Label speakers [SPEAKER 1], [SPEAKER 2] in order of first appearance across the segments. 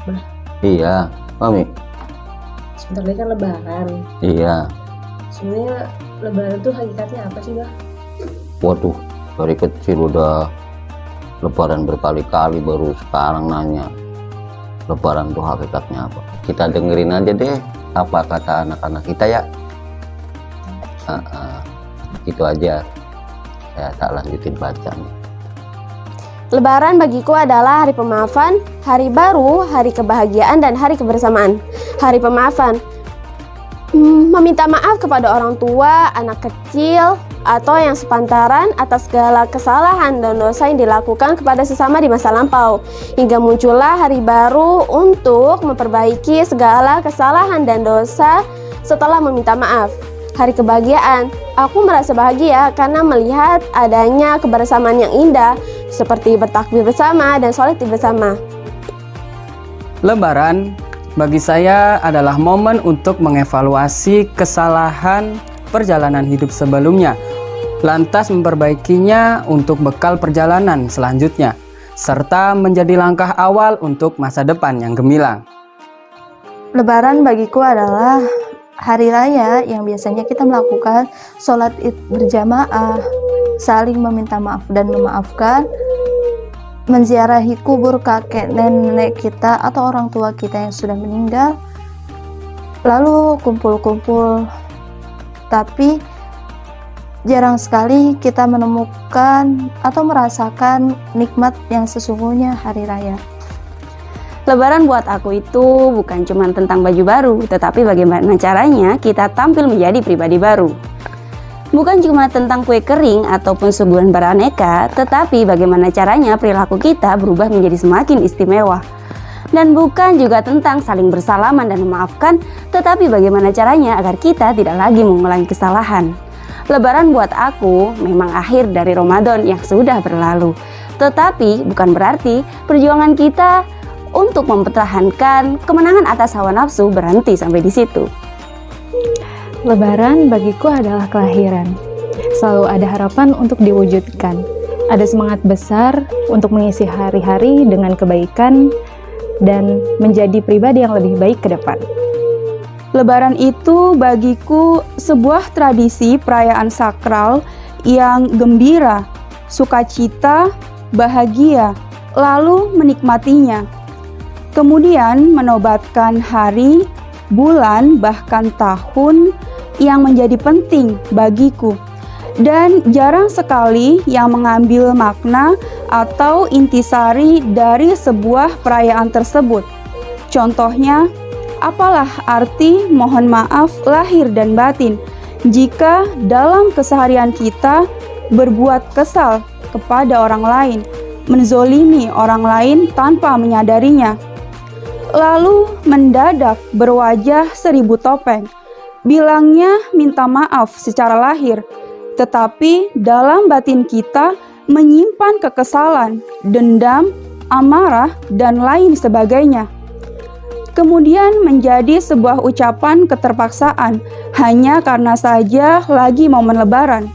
[SPEAKER 1] Bah,
[SPEAKER 2] Iya, Mami.
[SPEAKER 1] sebentar lagi kan lebaran.
[SPEAKER 2] Iya.
[SPEAKER 1] Sebenarnya lebaran tuh hakikatnya apa sih, Bah?
[SPEAKER 2] Waduh, dari kecil udah lebaran berkali-kali, baru sekarang nanya lebaran tuh hakikatnya apa. Kita dengerin aja deh apa kata anak-anak kita ya. Itu aja, saya tak lanjutin bacanya.
[SPEAKER 3] Lebaran bagiku adalah hari pemaafan, hari baru, hari kebahagiaan, dan hari kebersamaan. Hari pemaafan, meminta maaf kepada orang tua, anak kecil, atau yang sepantaran atas segala kesalahan dan dosa yang dilakukan kepada sesama di masa lampau, hingga muncullah hari baru untuk memperbaiki segala kesalahan dan dosa setelah meminta maaf. Hari kebahagiaan, aku merasa bahagia karena melihat adanya kebersamaan yang indah seperti bertakbir bersama dan sholat id bersama.
[SPEAKER 4] Lebaran bagi saya adalah momen untuk mengevaluasi kesalahan perjalanan hidup sebelumnya, lantas memperbaikinya untuk bekal perjalanan selanjutnya, serta menjadi langkah awal untuk masa depan yang gemilang.
[SPEAKER 5] Lebaran bagiku adalah hari raya yang biasanya kita melakukan sholat id berjamaah, saling meminta maaf dan memaafkan, menziarahi kubur kakek nenek kita atau orang tua kita yang sudah meninggal, lalu kumpul-kumpul. Tapi jarang sekali kita menemukan atau merasakan nikmat yang sesungguhnya hari raya.
[SPEAKER 6] Lebaran buat aku itu bukan cuma tentang baju baru, tetapi bagaimana caranya kita tampil menjadi pribadi baru. Bukan cuma tentang kue kering ataupun suguhan beraneka, tetapi bagaimana caranya perilaku kita berubah menjadi semakin istimewa. Dan bukan juga tentang saling bersalaman dan memaafkan, tetapi bagaimana caranya agar kita tidak lagi mengulangi kesalahan. Lebaran buat aku memang akhir dari Ramadan yang sudah berlalu, tetapi bukan berarti perjuangan kita untuk mempertahankan kemenangan atas hawa nafsu berhenti sampai di situ.
[SPEAKER 7] Lebaran bagiku adalah kelahiran. Selalu ada harapan untuk diwujudkan. Ada semangat besar untuk mengisi hari-hari dengan kebaikan dan menjadi pribadi yang lebih baik ke depan.
[SPEAKER 8] Lebaran itu bagiku sebuah tradisi perayaan sakral yang gembira, sukacita, bahagia, lalu menikmatinya. Kemudian menobatkan hari, bulan, bahkan tahun yang menjadi penting bagiku. Dan jarang sekali yang mengambil makna atau intisari dari sebuah perayaan tersebut. Contohnya, apalah arti mohon maaf lahir dan batin jika dalam keseharian kita berbuat kesal kepada orang lain, menzolimi orang lain tanpa menyadarinya, lalu mendadak berwajah 1000 topeng, bilangnya minta maaf secara lahir, tetapi dalam batin kita menyimpan kekesalan, dendam, amarah, dan lain sebagainya. Kemudian menjadi sebuah ucapan keterpaksaan hanya karena saja lagi momen lebaran.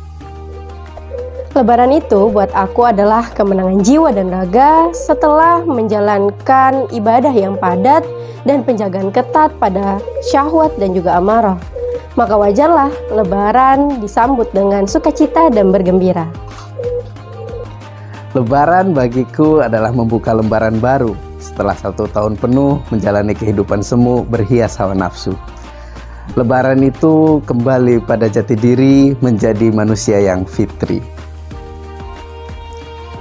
[SPEAKER 3] Lebaran itu buat aku adalah kemenangan jiwa dan raga setelah menjalankan ibadah yang padat dan penjagaan ketat pada syahwat dan juga amarah. Maka wajarlah Lebaran disambut dengan sukacita dan bergembira.
[SPEAKER 9] Lebaran bagiku adalah membuka lembaran baru setelah 1 tahun penuh menjalani kehidupan semu berhias hawa nafsu. Lebaran itu kembali pada jati diri menjadi manusia yang fitri.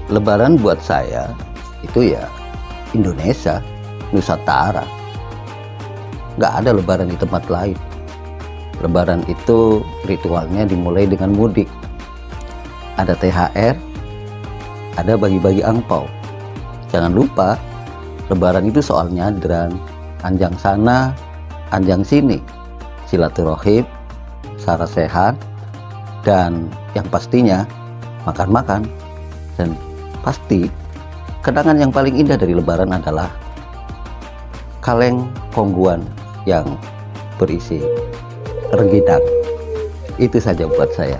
[SPEAKER 2] Lebaran buat saya itu ya Indonesia, Nusantara. Nggak ada lebaran di tempat lain. Lebaran itu ritualnya dimulai dengan mudik. Ada THR, ada bagi-bagi angpau. Jangan lupa, lebaran itu soal nyadran, anjang sana, anjang sini, silaturahim, sara sehat, dan yang pastinya makan-makan. Dan pasti kenangan yang paling indah dari lebaran adalah kaleng pongguan yang berisi rengginang. Itu saja buat saya.